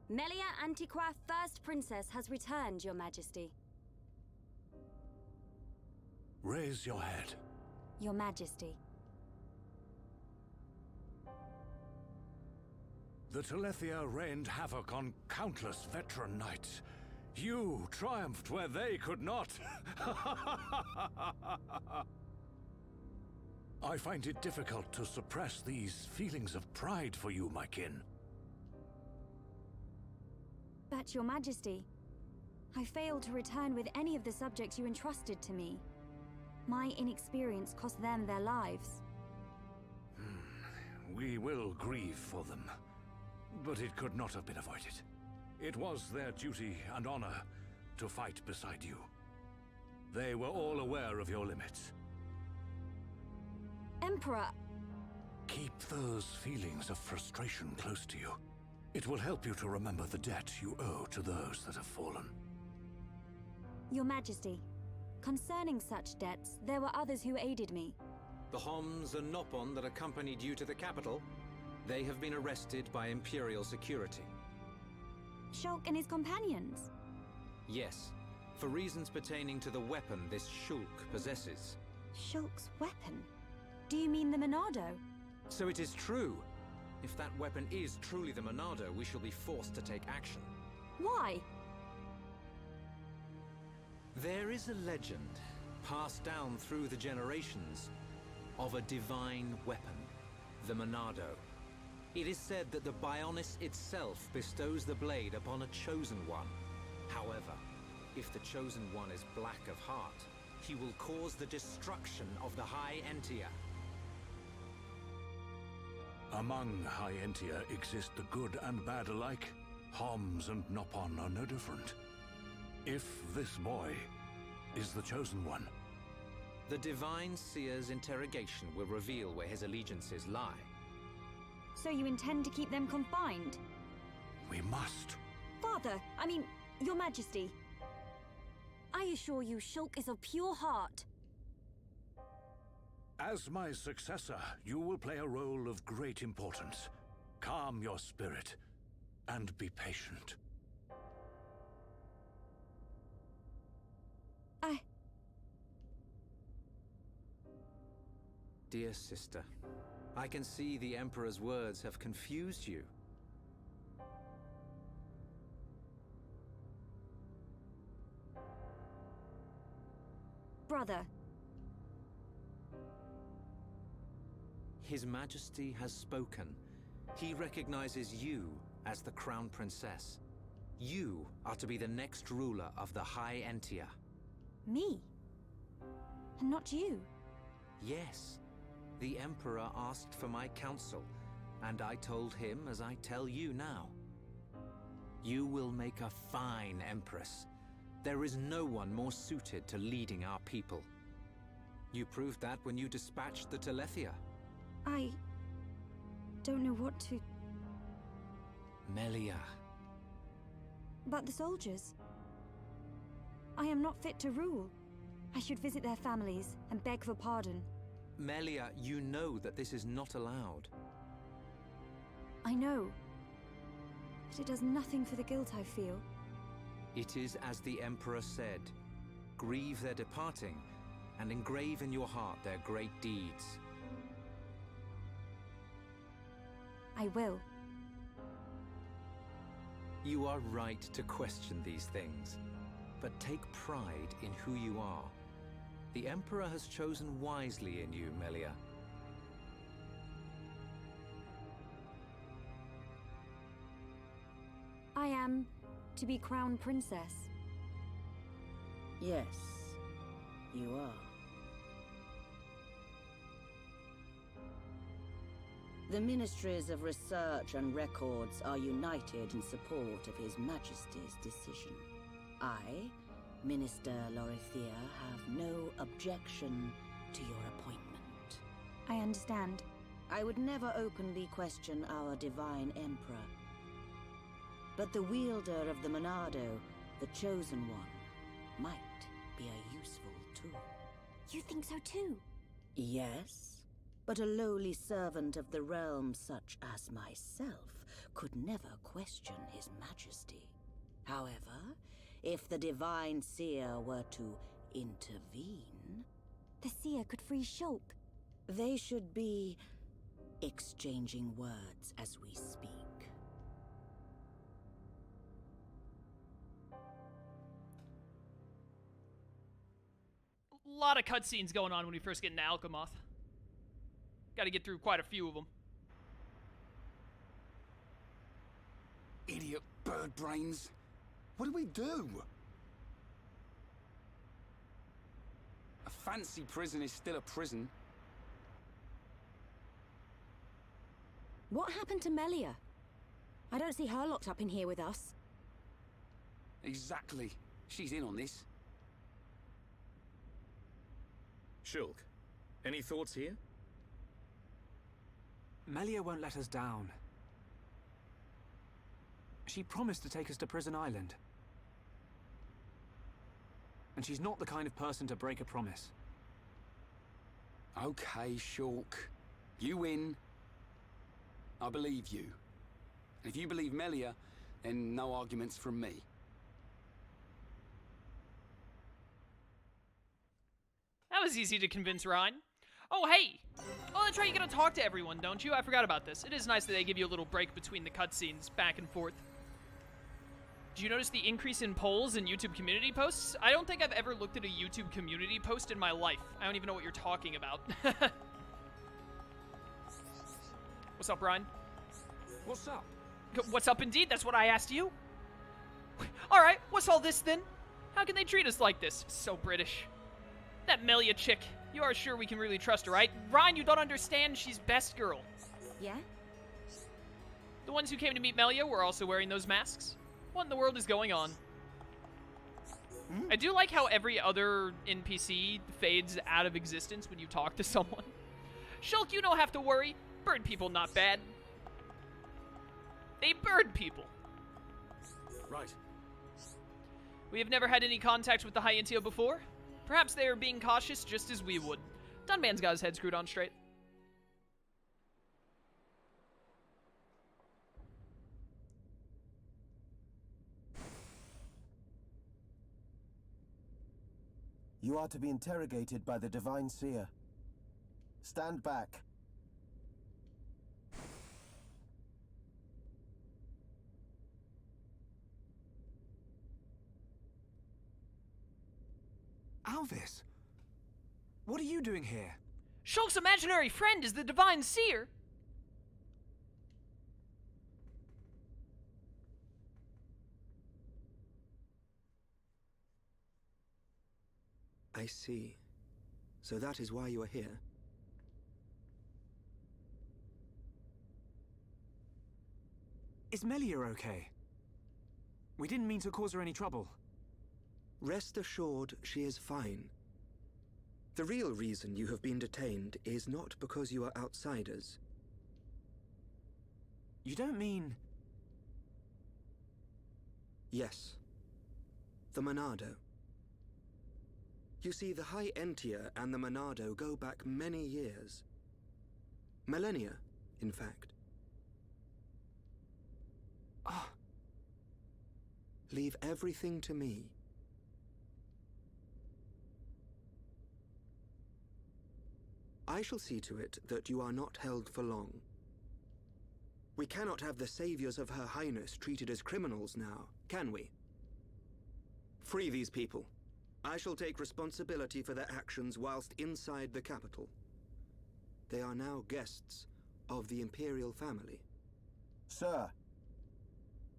Melia Antiqua, First Princess, has returned, Your Majesty. Raise your head. Your Majesty. The Telethia rained havoc on countless veteran knights. You triumphed where they could not. I find it difficult to suppress these feelings of pride for you, my kin. But, Your Majesty, I failed to return with any of the subjects you entrusted to me. My inexperience cost them their lives. We will grieve for them, but it could not have been avoided. It was their duty and honor to fight beside you. They were all aware of your limits. Emperor! Keep those feelings of frustration close to you. It will help you to remember the debt you owe to those that have fallen. Your Majesty, concerning such debts, there were others who aided me. The Homs and Nopon that accompanied you to the capital, they have been arrested by Imperial security. Shulk and his companions? Yes, for reasons pertaining to the weapon this Shulk possesses. Shulk's weapon? Do you mean the Monado? So it is true. If that weapon is truly the Monado, we shall be forced to take action. Why? There is a legend, passed down through the generations, of a divine weapon, the Monado. It is said that the Bionis itself bestows the blade upon a chosen one. However, if the chosen one is black of heart, he will cause the destruction of the High Entia. Among High Entia exist the good and bad alike. Homs and Nopon are no different. If this boy is the chosen one, the Divine Seer's interrogation will reveal where his allegiances lie. So you intend to keep them confined? we must. Father, Your Majesty. I assure you, Shulk is of pure heart. As my successor, you will play a role of great importance. Calm your spirit, and be patient. Dear sister, I can see the Emperor's words have confused you. Brother. His Majesty has spoken. He recognizes you as the Crown Princess. You are to be the next ruler of the High Entia. Me? And not you? Yes. The Emperor asked for my counsel, and I told him as I tell you now. You will make a fine Empress. There is no one more suited to leading our people. You proved that when you dispatched the Telethia. I don't know what to... Melia. But the soldiers? I am not fit to rule. I should visit their families and beg for pardon. Melia, you know that this is not allowed. I know. But it does nothing for the guilt I feel. It is as the Emperor said. Grieve their departing, and engrave in your heart their great deeds. I will. You are right to question these things, but take pride in who you are. The Emperor has chosen wisely in you, Melia. I am to be Crown Princess. Yes, you are. The Ministries of Research and Records are united in support of His Majesty's decision. I, Minister Lorithia, have no objection to your appointment. I understand. I would never openly question our Divine Emperor. But the wielder of the Monado, the Chosen One, might be a useful tool. You think so too? Yes. but a lowly servant of the realm such as myself could never question his majesty. However, if the divine Seer were to intervene... The Seer could free Shulk. They should be exchanging words as we speak. A lot of cutscenes going on when we first get into Alchemoth. Got to get through quite a few of them. Idiot bird brains. What do we do? A fancy prison is still a prison. What happened to Melia? I don't see her locked up in here with us. Exactly. She's in on this. Shulk, any thoughts here? Melia won't let us down. She promised to take us to Prison Island. And she's not the kind of person to break a promise. Okay, Shulk. You win. I believe you. If you believe Melia, then no arguments from me. That was easy to convince Ryan. Oh, hey! Oh, that's right, you gotta talk to everyone, don't you? I forgot about this. It is nice that they give you a little break between the cutscenes, back and forth. Did you notice the increase in polls and YouTube community posts? I don't think I've ever looked at a YouTube community post in my life. I don't even know what you're talking about. What's up, Ryan? What's up? What's up indeed? That's what I asked you. Alright, what's all this then? How can they treat us like this? So British. That Melia chick. You are sure we can really trust her, right? Ryan, you don't understand. She's best girl. Yeah? The ones who came to meet Melia were also wearing those masks. What in the world is going on? I do like how every other NPC fades out of existence when you talk to someone. Shulk, you don't have to worry. Bird people not bad. They bird people. Right. We have never had any contact with the Hyantio before. Perhaps they are being cautious just as we would. Dunman's got his head screwed on straight. You are to be interrogated by the Divine Seer. Stand back. Alvis! What are you doing here? Shulk's imaginary friend is the Divine Seer. I see. So that is why you are here. Is Melia okay? We didn't mean to cause her any trouble. Rest assured, she is fine. The real reason you have been detained is not because you are outsiders. You don't mean... Yes. The Monado. You see, the High Entia and the Monado go back many years. Millennia, in fact. Ah. Leave everything to me. I shall see to it that you are not held for long. We cannot have the saviors of Her Highness treated as criminals now, can we? Free these people. I shall take responsibility for their actions whilst inside the capital. They are now guests of the Imperial family. Sir.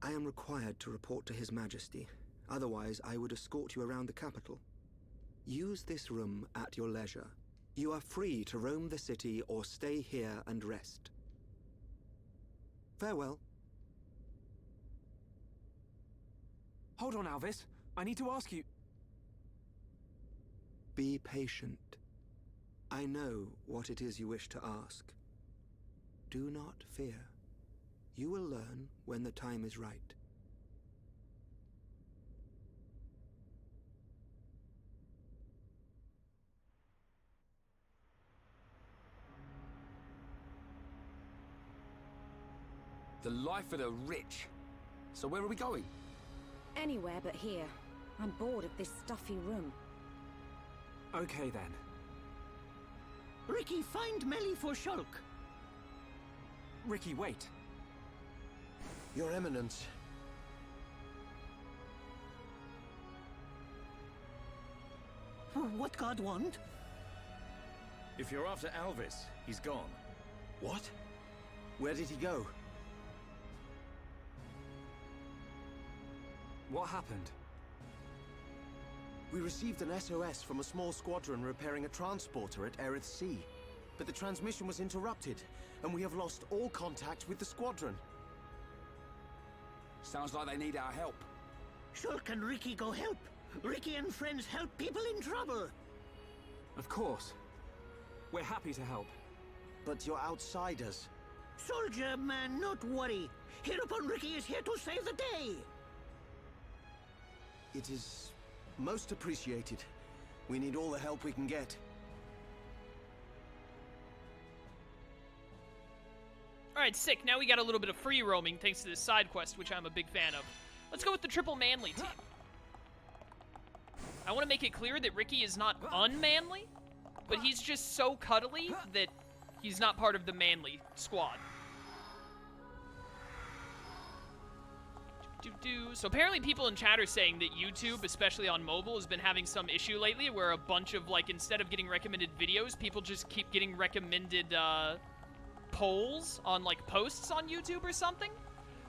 I am required to report to His Majesty. Otherwise, I would escort you around the capital. Use this room at your leisure. You are free to roam the city or stay here and rest. Farewell. Hold on, Alvis. I need to ask you... Be patient. I know what it is you wish to ask. Do not fear. You will learn when the time is right. The life of the rich. So where are we going? Anywhere but here. I'm bored of this stuffy room. Okay then. Ricky, find Melly for Shulk. Ricky, wait. Your Eminence. What God want? If you're after Alvis, he's gone. What? Where did he go? What happened? We received an SOS from a small squadron repairing a transporter at Erith Sea. But the transmission was interrupted, and we have lost all contact with the squadron. Sounds like they need our help. Shulk and Ricky go help. Ricky and friends help people in trouble. Of course. We're happy to help. But you're outsiders. Soldier man, not worry. Hereupon Ricky is here to save the day. It is most appreciated. We need all the help we can get. Alright, sick. Now we got a little bit of free roaming thanks to this side quest, which I'm a big fan of. Let's go with the triple manly team. I want to make it clear that Ricky is not unmanly, but he's just so cuddly that he's not part of the manly squad. So apparently people in chat are saying that YouTube, especially on mobile, has been having some issue lately where a bunch of, like, instead of getting recommended videos, people just keep getting recommended, polls on, like, posts on YouTube or something.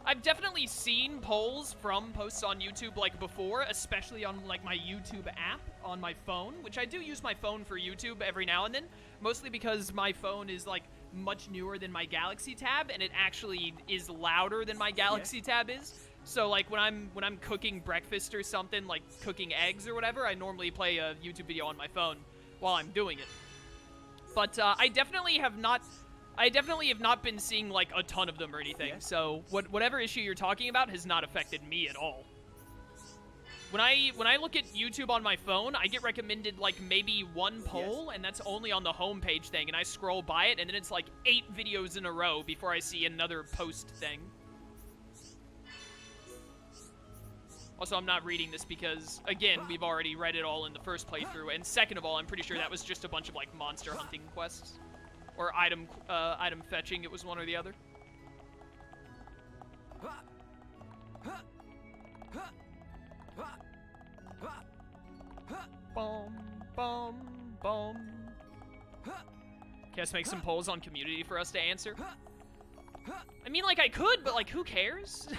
I've definitely seen polls from posts on YouTube, like, before, especially on, like, my YouTube app on my phone, which I do use my phone for YouTube every now and then, mostly because my phone is, like, much newer than my Galaxy Tab, and it actually is louder than my Galaxy Tab is. So, like, when I'm cooking breakfast or something, like cooking eggs or whatever, I normally play a YouTube video on my phone while I'm doing it. But I definitely have not been seeing, like, a ton of them or anything. So whatever issue you're talking about has not affected me at all. When I look at YouTube on my phone, I get recommended, like, maybe one poll, and that's only on the homepage thing, and I scroll by it, and then it's like 8 videos in a row before I see another post thing. Also, I'm not reading this because, again, we've already read it all in the first playthrough, and second of all, I'm pretty sure that was just a bunch of, like, monster hunting quests. Or item fetching, it was one or the other. Boom, boom, boom. Can I make some polls on community for us to answer? I mean, like, I could, but, like, who cares?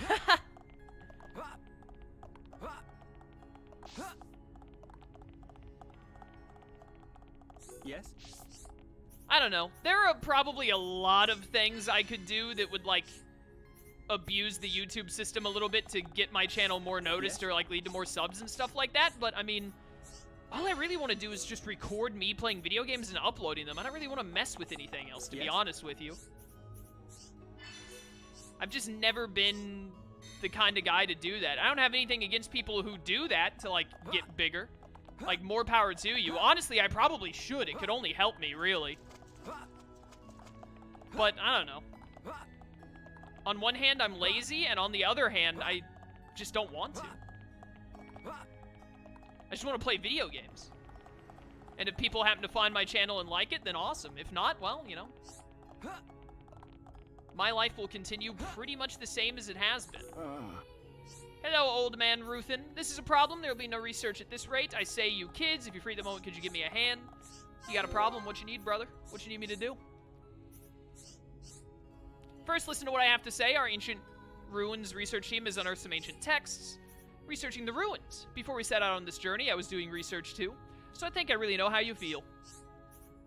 Yes? I don't know. There are probably a lot of things I could do that would, like, abuse the YouTube system a little bit to get my channel more noticed or, like, lead to more subs and stuff like that. But, I mean, all I really want to do is just record me playing video games and uploading them. I don't really want to mess with anything else, to be honest with you. I've just never been the kind of guy to do that. I don't have anything against people who do that to, like, get bigger. Like, more power to you. Honestly, I probably should. It could only help me, really. But, I don't know. On one hand, I'm lazy, and on the other hand, I just don't want to. I just want to play video games. And if people happen to find my channel and like it, then awesome. If not, well, you know. My life will continue pretty much the same as it has been. Hello, old man Ruthin. This is a problem. There will be no research at this rate. I say, you kids, if you're free at the moment, could you give me a hand? You got a problem? What you need, brother? What you need me to do? First, listen to what I have to say. Our ancient ruins research team has unearthed some ancient texts, researching the ruins. Before we set out on this journey, I was doing research too, so I think I really know how you feel.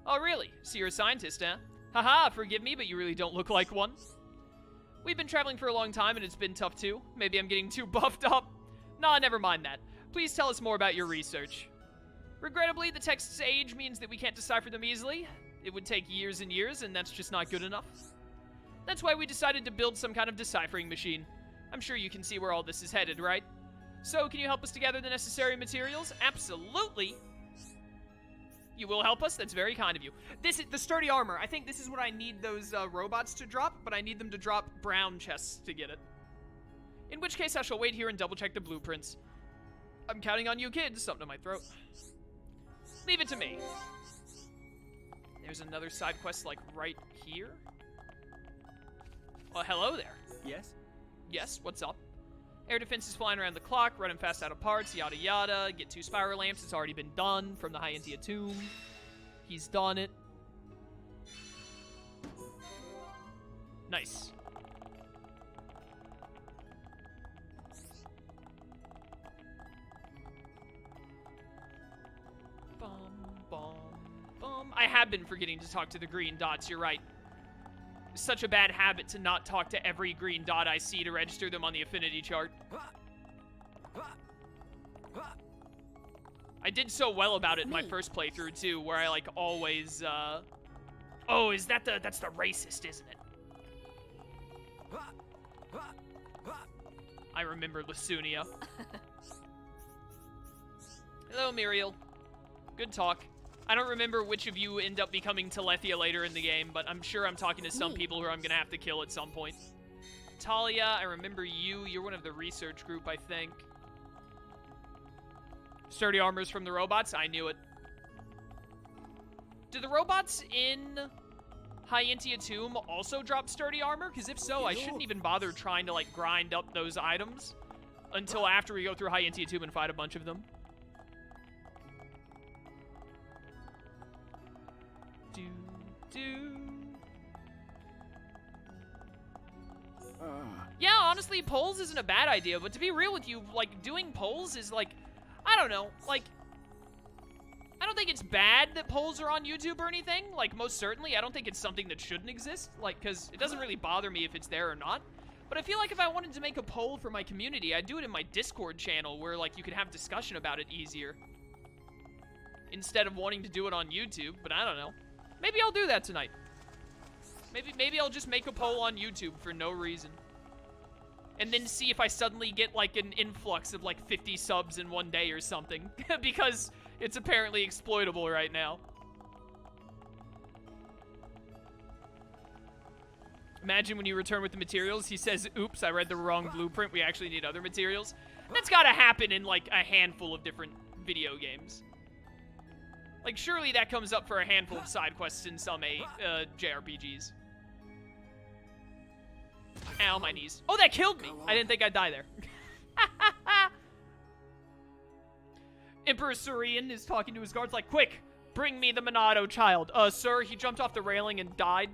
Oh, really? So you're a scientist, huh? Haha, forgive me, but you really don't look like one. We've been traveling for a long time, and it's been tough too. Maybe I'm getting too buffed up. Nah, never mind that. Please tell us more about your research. Regrettably, the text's age means that we can't decipher them easily. It would take years and years, and that's just not good enough. That's why we decided to build some kind of deciphering machine. I'm sure you can see where all this is headed, right? So, can you help us to gather the necessary materials? Absolutely! You will help us? That's very kind of you. This is the sturdy armor. I think this is what I need those robots to drop, but I need them to drop brown chests to get it. In which case, I shall wait here and double-check the blueprints. I'm counting on you, kids. Something in my throat. Leave it to me. There's another side quest, like, right here. Well, hello there. Yes? Yes, what's up? Air defense is flying around the clock, running fast out of parts, yada yada. Get 2 spiral lamps. It's already been done from the Hyentia tomb. He's done it. Nice. Bum, bum, bum. I have been forgetting to talk to the green dots, you're right. It's such a bad habit to not talk to every green dot I see to register them on the affinity chart. I did so well about it in my first playthrough, too, where I, like, always, Oh, is that that's the racist, isn't it? I remember Lasunia. Hello, Muriel. Good talk. I don't remember which of you end up becoming Telethia later in the game, but I'm sure I'm talking to some people who I'm gonna have to kill at some point. Talia, I remember you. You're one of the research group, I think. Sturdy armors from the robots? I knew it. Do the robots in Hyentia Tomb also drop sturdy armor? Because if so, I shouldn't even bother trying to, like, grind up those items until after we go through Hyentia Tomb and fight a bunch of them. Yeah, honestly, polls isn't a bad idea, but to be real with you, like, doing polls is, like, I don't know, like, I don't think it's bad that polls are on YouTube or anything, like, most certainly. I don't think it's something that shouldn't exist, like, because it doesn't really bother me if it's there or not. But I feel like if I wanted to make a poll for my community, I'd do it in my Discord channel where, like, you could have discussion about it easier instead of wanting to do it on YouTube, but I don't know. Maybe I'll do that tonight. Maybe I'll just make a poll on YouTube for no reason. And then see if I suddenly get, like, an influx of, like, 50 subs in one day or something. Because it's apparently exploitable right now. Imagine when you return with the materials, he says, oops, I read the wrong blueprint, we actually need other materials. That's gotta happen in, like, a handful of different video games. Like, surely that comes up for a handful of side quests in some JRPGs. Ow, my knees. Oh, that killed me! I didn't think I'd die there. Emperor Surian is talking to his guards like, quick, bring me the Monado child. Sir, he jumped off the railing and died.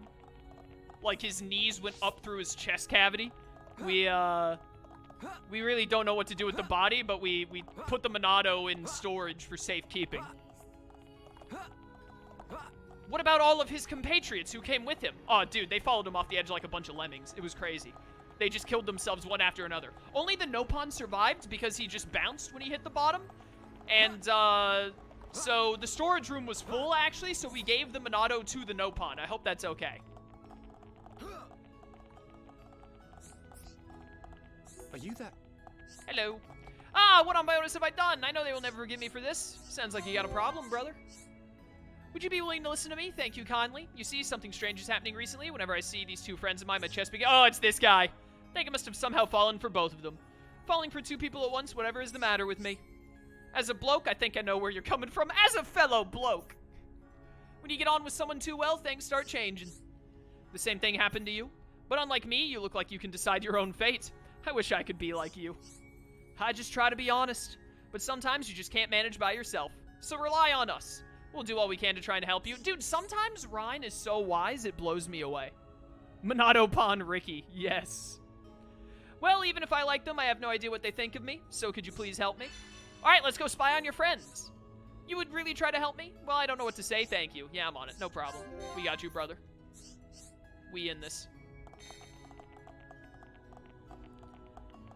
Like, his knees went up through his chest cavity. We really don't know what to do with the body, but we put the Monado in storage for safekeeping. What about all of his compatriots who came with him? Oh, dude, they followed him off the edge like a bunch of lemmings. It was crazy. They just killed themselves one after another. Only the Nopon survived because he just bounced when he hit the bottom. And, so the storage room was full, actually, so we gave the Monado to the Nopon. I hope that's okay. Are you that? Hello. Ah, what on bonus have I done? I know they will never forgive me for this. Sounds like you got a problem, brother. Would you be willing to listen to me? Thank you kindly. You see, something strange is happening recently. Whenever I see these two friends of mine, my chest begins. Oh, it's this guy. I think I must have somehow fallen for both of them. Falling for two people at once, whatever is the matter with me. As a bloke, I think I know where you're coming from. As a fellow bloke. When you get on with someone too well, things start changing. The same thing happened to you. But unlike me, you look like you can decide your own fate. I wish I could be like you. I just try to be honest. But sometimes you just can't manage by yourself. So rely on us. We'll do all we can to try and help you. Dude, sometimes Ryan is so wise, it blows me away. Monado Pon Ricky, yes. Well, even if I like them, I have no idea what they think of me, so could you please help me? Alright, let's go spy on your friends. You would really try to help me? Well, I don't know what to say, thank you. Yeah, I'm on it, no problem. We got you, brother. We in this.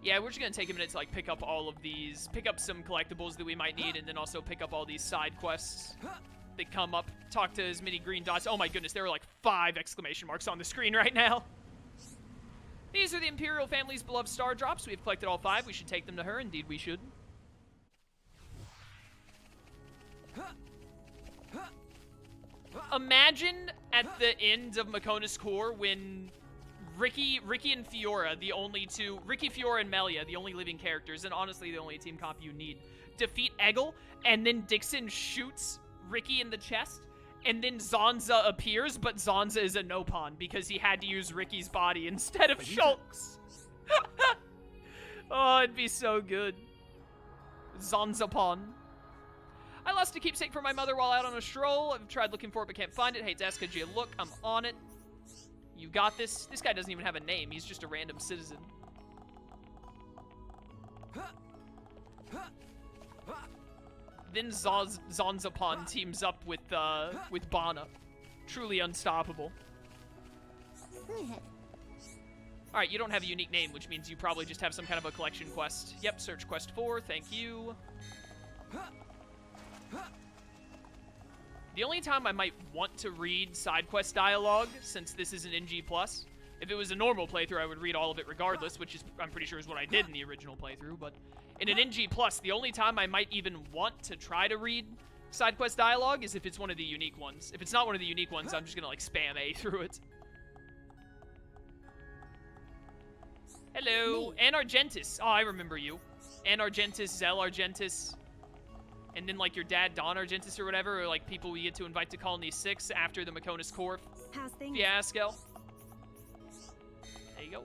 Yeah, we're just gonna take a minute to, like, pick up all of these, pick up some collectibles that we might need, and then also pick up all these side quests that come up. Talk to as many green dots. Oh my goodness, there are like 5 exclamation marks on the screen right now. These are the Imperial family's beloved star drops. We have collected all 5. We should take them to her. Indeed, we should. Imagine at the end of Mecha-Homs Core when Ricky and Fiora, Ricky, Fiora, and Melia, the only living characters, and honestly the only team comp you need, defeat Eggle, and then Dixon shoots Ricky in the chest, and then Zanza appears, but Zanza is a no-pawn because he had to use Ricky's body instead of Shulk's. Oh, it'd be so good. Zanza-pawn. I lost a keepsake for my mother while out on a stroll. I've tried looking for it but can't find it. Hey, Daskagia, look, I'm on it. You got this. This guy doesn't even have a name. He's just a random citizen. Then Zanzapan teams up with Bana. Truly unstoppable. Alright, you don't have a unique name, which means you probably just have some kind of a collection quest. Yep, search quest 4, thank you. The only time I might want to read side quest dialogue, since this is an NG+, if it was a normal playthrough, I would read all of it regardless, which is, I'm pretty sure is what I did in the original playthrough, but in an NG+, the only time I might even want to try to read side quest dialogue is if it's one of the unique ones. If it's not one of the unique ones, I'm just gonna, like, spam A through it. Hello, Ann Argentis. Oh, I remember you. Ann Argentis, Zell Argentis, and then, like, your dad, Don Argentis or whatever, or, like, people we get to invite to Colony 6 after the Mecha-Homs Core How's things? fiasco. There you go.